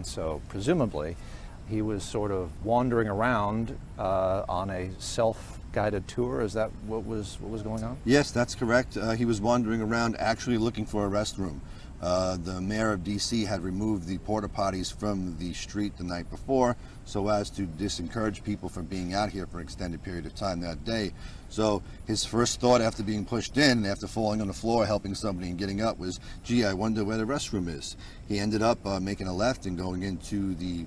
And so presumably he was sort of wandering around on a self-guided tour. Is that what was going on? Yes, that's correct. He was wandering around actually looking for a restroom. The mayor of DC had removed the porta potties from the street the night before so as to discourage people from being out here for an extended period of time that day. So his first thought after being pushed in, after falling on the floor, helping somebody and getting up, was, gee, I wonder where the restroom is. He ended up making a left and going into the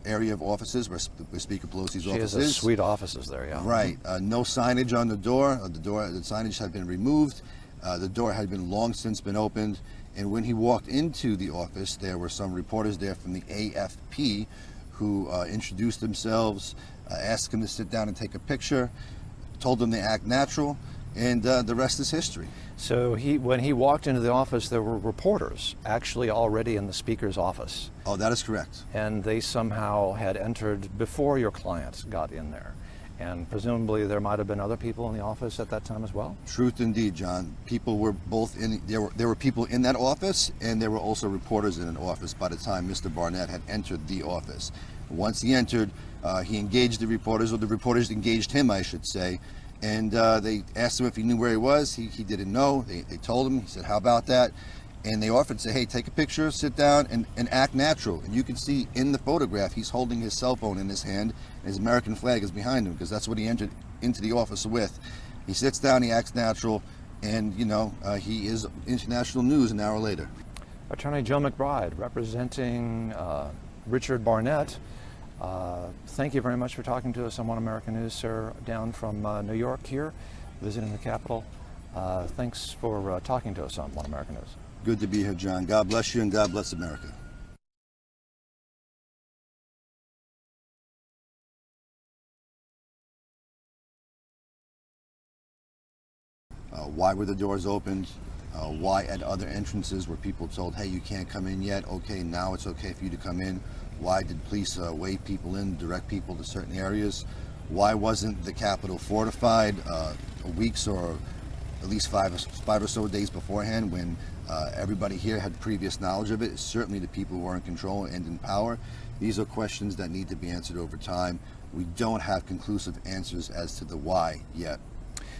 area of offices where Speaker Pelosi's office is. She has sweet offices there, yeah. Right. No signage on the door. The signage had been removed. The door had been long since been opened, and when he walked into the office, there were some reporters there from the AFP who introduced themselves, asked him to sit down and take a picture, told him to act natural, and the rest is history. So when he walked into the office, there were reporters actually already in the Speaker's office. Oh, that is correct. And they somehow had entered before your client got in there. And presumably there might have been other people in the office at that time as well? Truth indeed, John. People were both in, there were people in that office, and there were also reporters in an office by the time Mr. Barnett had entered the office. Once he entered, he engaged the reporters, or the reporters engaged him, I should say, and they asked him if he knew where he was. He didn't know. They told him. He said, how about that? And they offered to say, hey, take a picture, sit down, and act natural. And you can see in the photograph, he's holding his cell phone in his hand, and his American flag is behind him, because that's what he entered into the office with. He sits down, he acts natural, and, you know, he is international news an hour later. Attorney Joe McBride, representing Richard Barnett. Thank you very much for talking to us on One American News, sir, down from New York here, visiting the Capitol. Thanks for talking to us on One American News. Good to be here, John. God bless you, and God bless America. Why were the doors opened? Why at other entrances were people told, hey, you can't come in yet? Okay, now it's okay for you to come in. Why did police wave people in, direct people to certain areas? Why wasn't the Capitol fortified weeks or at least five or so days beforehand, when everybody here had previous knowledge of it? Certainly the people who are in control and in power. These are questions that need to be answered over time. We don't have conclusive answers as to the why yet.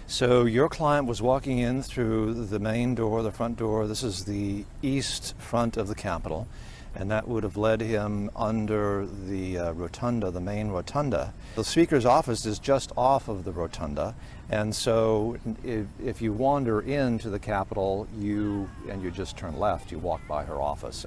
So your client was walking in through the main door, the front door. This is the east front of the Capitol, and that would have led him under the rotunda, the main rotunda. The Speaker's office is just off of the rotunda, and so if you wander into the Capitol, you just turn left, you walk by her office.